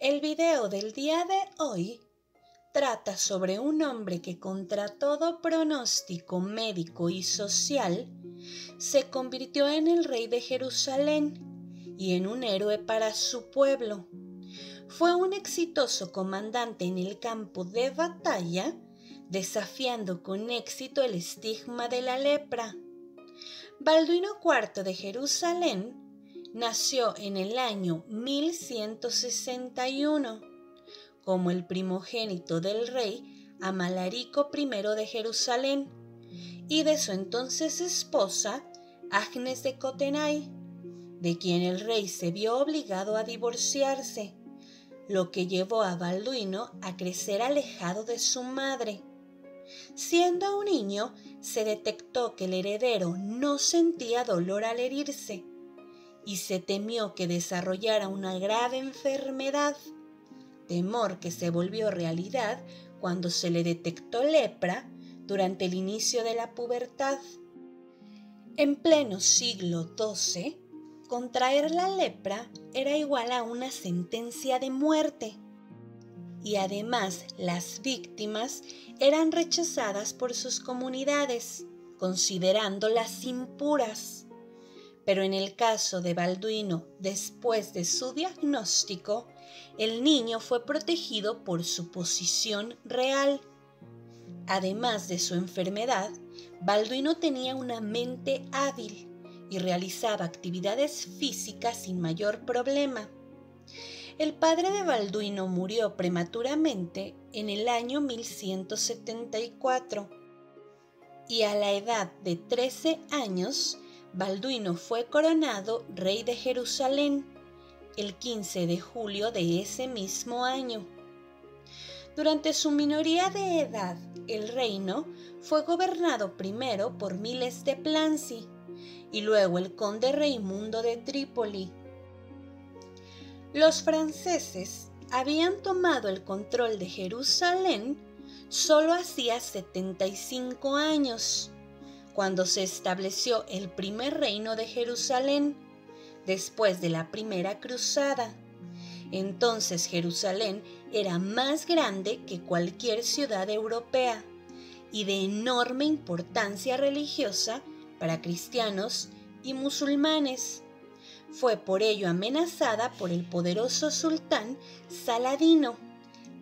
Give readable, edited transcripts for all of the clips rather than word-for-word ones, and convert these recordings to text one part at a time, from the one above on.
El video del día de hoy trata sobre un hombre que contra todo pronóstico médico y social se convirtió en el rey de Jerusalén y en un héroe para su pueblo. Fue un exitoso comandante en el campo de batalla, desafiando con éxito el estigma de la lepra. Balduino IV de Jerusalén nació en el año 1161 como el primogénito del rey Amalarico I de Jerusalén y de su entonces esposa Agnes de Cotenay, de quien el rey se vio obligado a divorciarse, lo que llevó a Balduino a crecer alejado de su madre. Siendo un niño, se detectó que el heredero no sentía dolor al herirse y se temió que desarrollara una grave enfermedad, temor que se volvió realidad cuando se le detectó lepra durante el inicio de la pubertad. En pleno siglo XII, contraer la lepra era igual a una sentencia de muerte, y además las víctimas eran rechazadas por sus comunidades, considerándolas impuras. Pero en el caso de Balduino, después de su diagnóstico, el niño fue protegido por su posición real. Además de su enfermedad, Balduino tenía una mente hábil y realizaba actividades físicas sin mayor problema. El padre de Balduino murió prematuramente en el año 1174 y a la edad de 13 años, Balduino fue coronado rey de Jerusalén el 15 de julio de ese mismo año. Durante su minoría de edad, el reino fue gobernado primero por Miles de Plancy y luego el conde Raimundo de Trípoli. Los franceses habían tomado el control de Jerusalén solo hacía 75 años, cuando se estableció el primer reino de Jerusalén, después de la primera cruzada. Entonces Jerusalén era más grande que cualquier ciudad europea y de enorme importancia religiosa para cristianos y musulmanes. Fue por ello amenazada por el poderoso sultán Saladino,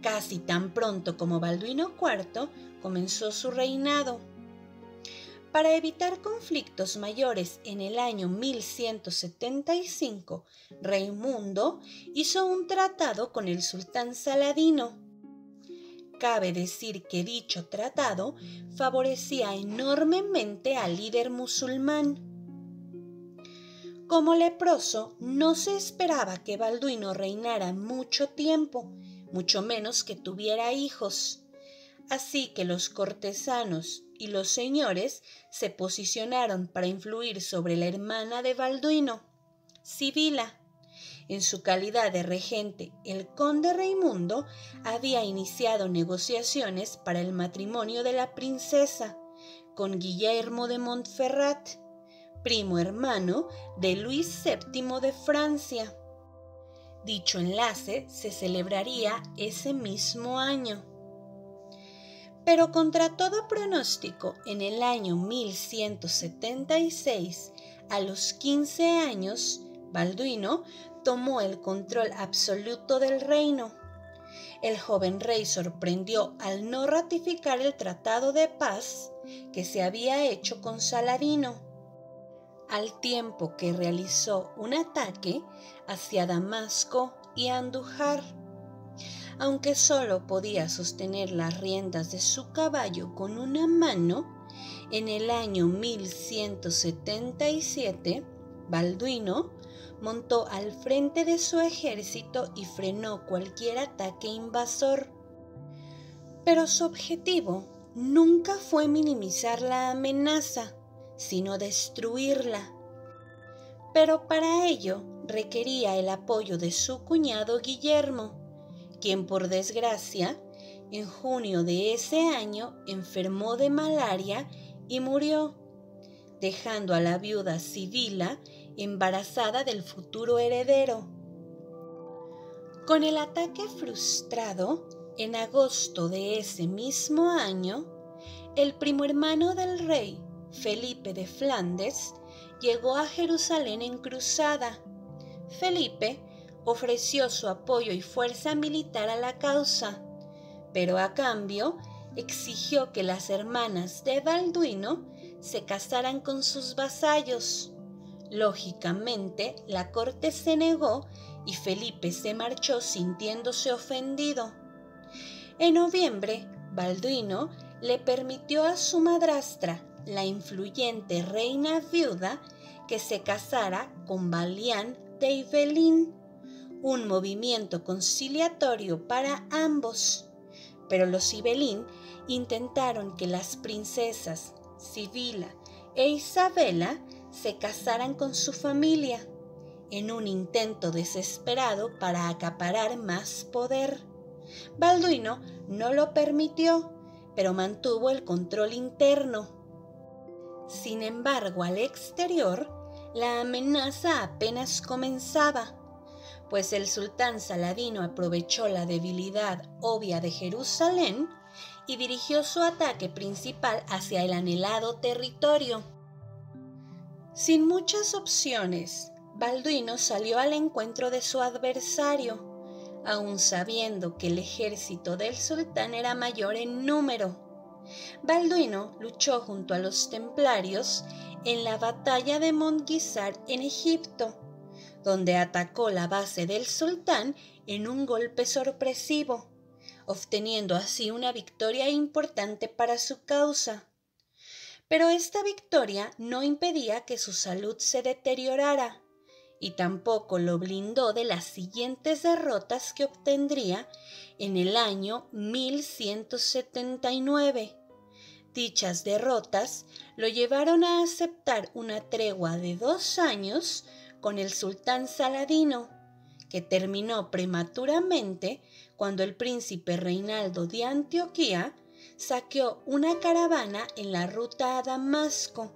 casi tan pronto como Balduino IV comenzó su reinado. Para evitar conflictos mayores, en el año 1175, Raimundo hizo un tratado con el sultán Saladino. Cabe decir que dicho tratado favorecía enormemente al líder musulmán. Como leproso, no se esperaba que Balduino reinara mucho tiempo, mucho menos que tuviera hijos. Así que los cortesanos y los señores se posicionaron para influir sobre la hermana de Balduino, Sibila. En su calidad de regente, el conde Raimundo había iniciado negociaciones para el matrimonio de la princesa con Guillermo de Montferrat, primo hermano de Luis VII de Francia. Dicho enlace se celebraría ese mismo año. Pero contra todo pronóstico, en el año 1176, a los 15 años, Balduino tomó el control absoluto del reino. El joven rey sorprendió al no ratificar el tratado de paz que se había hecho con Saladino, al tiempo que realizó un ataque hacia Damasco y Andújar. Aunque solo podía sostener las riendas de su caballo con una mano, en el año 1177, Balduino montó al frente de su ejército y frenó cualquier ataque invasor. Pero su objetivo nunca fue minimizar la amenaza, sino destruirla. Pero para ello requería el apoyo de su cuñado Guillermo, quien por desgracia, en junio de ese año enfermó de malaria y murió, dejando a la viuda Sibila embarazada del futuro heredero. Con el ataque frustrado, en agosto de ese mismo año, el primo hermano del rey, Felipe de Flandes, llegó a Jerusalén en cruzada. Felipe ofreció su apoyo y fuerza militar a la causa, pero a cambio exigió que las hermanas de Balduino se casaran con sus vasallos. Lógicamente, la corte se negó y Felipe se marchó sintiéndose ofendido. En noviembre, Balduino le permitió a su madrastra, la influyente reina viuda, que se casara con Balián de Ibelín, un movimiento conciliatorio para ambos. Pero los Ibelín intentaron que las princesas Sibila e Isabela se casaran con su familia, en un intento desesperado para acaparar más poder. Balduino no lo permitió, pero mantuvo el control interno. Sin embargo, al exterior, la amenaza apenas comenzaba, pues el sultán Saladino aprovechó la debilidad obvia de Jerusalén y dirigió su ataque principal hacia el anhelado territorio. Sin muchas opciones, Balduino salió al encuentro de su adversario, aun sabiendo que el ejército del sultán era mayor en número. Balduino luchó junto a los templarios en la batalla de Montgizar en Egipto, donde atacó la base del sultán en un golpe sorpresivo, obteniendo así una victoria importante para su causa. Pero esta victoria no impedía que su salud se deteriorara, y tampoco lo blindó de las siguientes derrotas que obtendría en el año 1179. Dichas derrotas lo llevaron a aceptar una tregua de 2 años con el sultán Saladino, que terminó prematuramente cuando el príncipe Reinaldo de Antioquía saqueó una caravana en la ruta a Damasco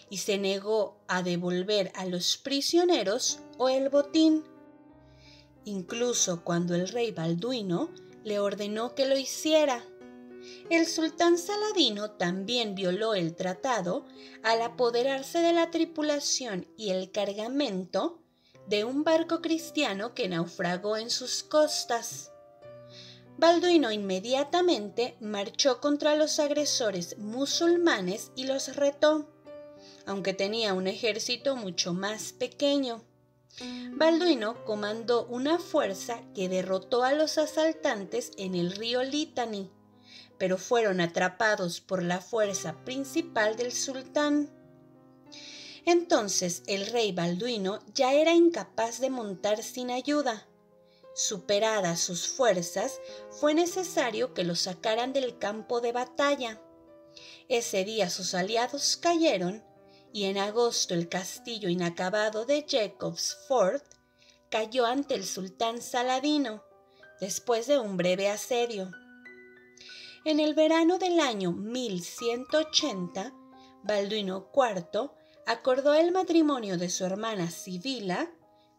y se negó a devolver a los prisioneros o el botín, incluso cuando el rey Balduino le ordenó que lo hiciera. El sultán Saladino también violó el tratado al apoderarse de la tripulación y el cargamento de un barco cristiano que naufragó en sus costas. Balduino inmediatamente marchó contra los agresores musulmanes y los retó, aunque tenía un ejército mucho más pequeño. Balduino comandó una fuerza que derrotó a los asaltantes en el río Litani, pero fueron atrapados por la fuerza principal del sultán. Entonces el rey Balduino ya era incapaz de montar sin ayuda. Superadas sus fuerzas, fue necesario que lo sacaran del campo de batalla. Ese día sus aliados cayeron y en agosto el castillo inacabado de Jacob's Ford cayó ante el sultán Saladino, después de un breve asedio. En el verano del año 1180, Balduino IV acordó el matrimonio de su hermana Sibila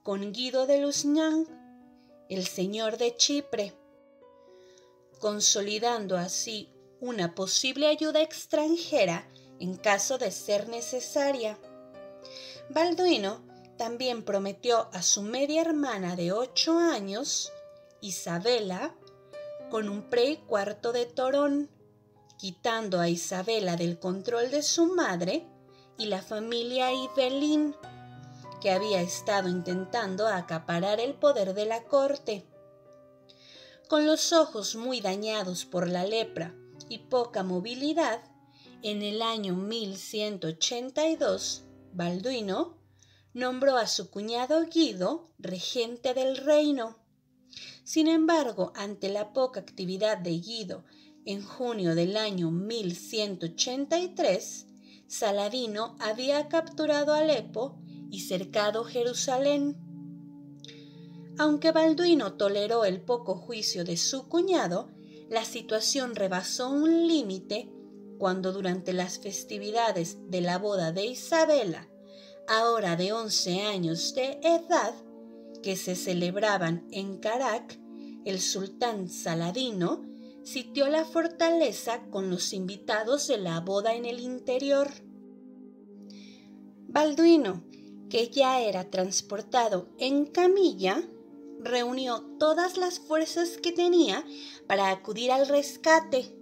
con Guido de Lusignan, el señor de Chipre, consolidando así una posible ayuda extranjera en caso de ser necesaria. Balduino también prometió a su media hermana de 8 años, Isabela, con un rey cuarto de Torón, quitando a Isabela del control de su madre y la familia Ibelín, que había estado intentando acaparar el poder de la corte. Con los ojos muy dañados por la lepra y poca movilidad, en el año 1182, Balduino nombró a su cuñado Guido regente del reino. Sin embargo, ante la poca actividad de Guido, en junio del año 1183, Saladino había capturado Alepo y cercado Jerusalén. Aunque Balduino toleró el poco juicio de su cuñado, la situación rebasó un límite cuando durante las festividades de la boda de Isabela, ahora de 11 años de edad, que se celebraban en Karak, el sultán Saladino sitió la fortaleza con los invitados de la boda en el interior. Balduino, que ya era transportado en camilla, reunió todas las fuerzas que tenía para acudir al rescate,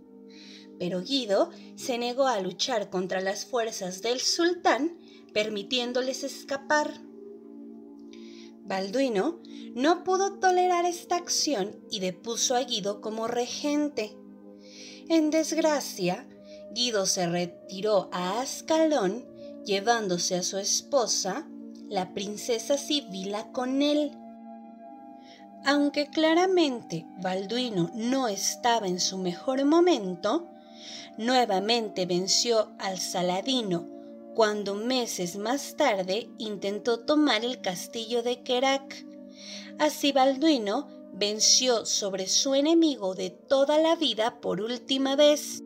pero Guido se negó a luchar contra las fuerzas del sultán, permitiéndoles escapar. Balduino no pudo tolerar esta acción y depuso a Guido como regente. En desgracia, Guido se retiró a Ascalón, llevándose a su esposa, la princesa Sibila, con él. Aunque claramente Balduino no estaba en su mejor momento, nuevamente venció al Saladino cuando meses más tarde intentó tomar el castillo de Kerak. Así Balduino venció sobre su enemigo de toda la vida por última vez,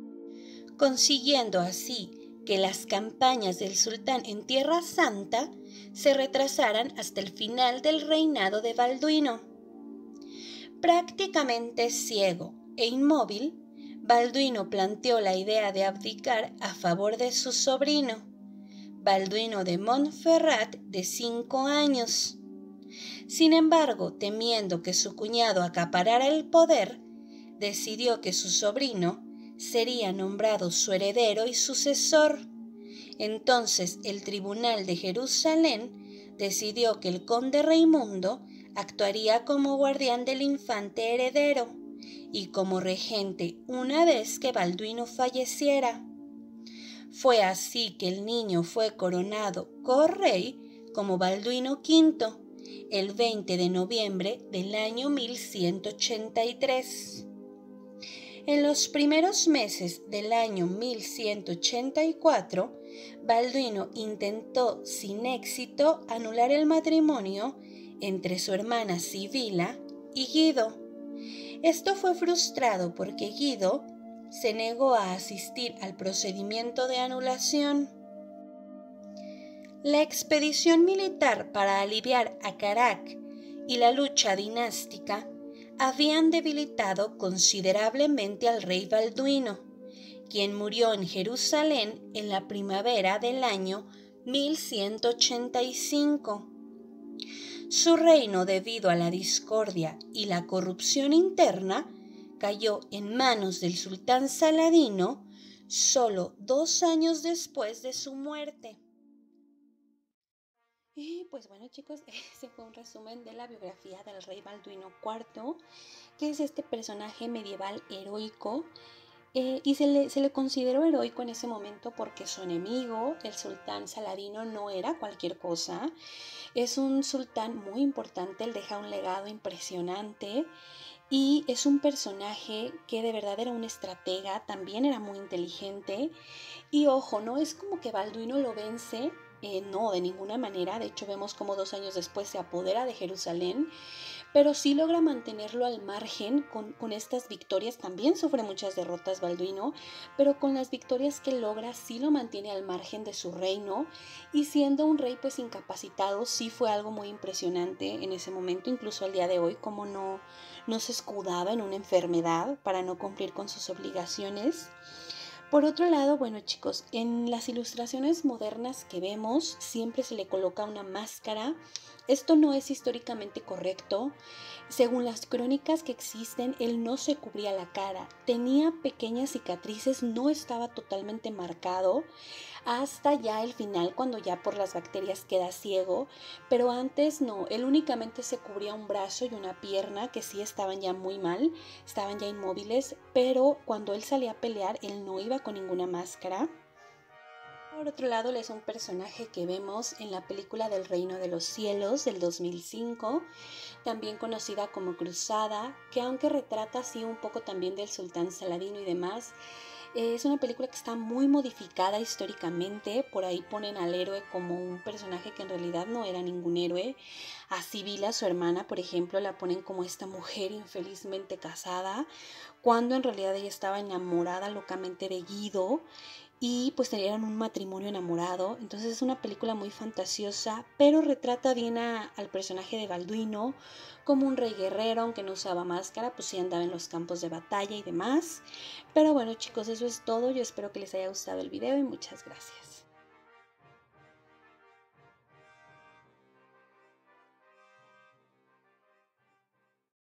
consiguiendo así que las campañas del sultán en Tierra Santa se retrasaran hasta el final del reinado de Balduino. Prácticamente ciego e inmóvil, Balduino planteó la idea de abdicar a favor de su sobrino, Balduino de Montferrat, de 5 años. Sin embargo, temiendo que su cuñado acaparara el poder, decidió que su sobrino sería nombrado su heredero y sucesor. Entonces el tribunal de Jerusalén decidió que el conde Raimundo actuaría como guardián del infante heredero y como regente una vez que Balduino falleciera. Fue así que el niño fue coronado correy como Balduino V el 20 de noviembre del año 1183. En los primeros meses del año 1184, Balduino intentó sin éxito anular el matrimonio entre su hermana Sibila y Guido. Esto fue frustrado porque Guido se negó a asistir al procedimiento de anulación. La expedición militar para aliviar a Karak y la lucha dinástica habían debilitado considerablemente al rey Balduino, quien murió en Jerusalén en la primavera del año 1185. Su reino, debido a la discordia y la corrupción interna, cayó en manos del sultán Saladino solo 2 años después de su muerte. Y pues bueno, chicos, ese fue un resumen de la biografía del rey Balduino IV, que es este personaje medieval heroico, y se le consideró heroico en ese momento porque su enemigo, el sultán Saladino, no era cualquier cosa. Es un sultán muy importante, él deja un legado impresionante y es un personaje que de verdad era un estratega, también era muy inteligente. Y ojo, no es como que Balduino lo vence, no, de ninguna manera. De hecho, vemos como 2 años después se apodera de Jerusalén, pero sí logra mantenerlo al margen con estas victorias. También sufre muchas derrotas Balduino, pero con las victorias que logra sí lo mantiene al margen de su reino, y siendo un rey pues incapacitado, sí fue algo muy impresionante en ese momento, incluso al día de hoy, como no se escudaba en una enfermedad para no cumplir con sus obligaciones. Por otro lado, bueno chicos, en las ilustraciones modernas que vemos siempre se le coloca una máscara. Esto no es históricamente correcto. Según las crónicas que existen, él no se cubría la cara, tenía pequeñas cicatrices, no estaba totalmente marcado hasta ya el final, cuando ya por las bacterias queda ciego, pero antes no, él únicamente se cubría un brazo y una pierna que sí estaban ya muy mal, estaban ya inmóviles, pero cuando él salía a pelear, él no iba con ninguna máscara. Por otro lado, él es un personaje que vemos en la película del Reino de los Cielos del 2005, también conocida como Cruzada, que aunque retrata así un poco también del sultán Saladino y demás, es una película que está muy modificada históricamente. Por ahí ponen al héroe como un personaje que en realidad no era ningún héroe. A Sibila, su hermana, por ejemplo, la ponen como esta mujer infelizmente casada, cuando en realidad ella estaba enamorada locamente de Guido. y pues tenían un matrimonio enamorado. Entonces es una película muy fantasiosa, pero retrata bien al personaje de Balduino como un rey guerrero, aunque no usaba máscara, pues sí andaba en los campos de batalla y demás. Pero bueno chicos, eso es todo. Yo espero que les haya gustado el video y muchas gracias.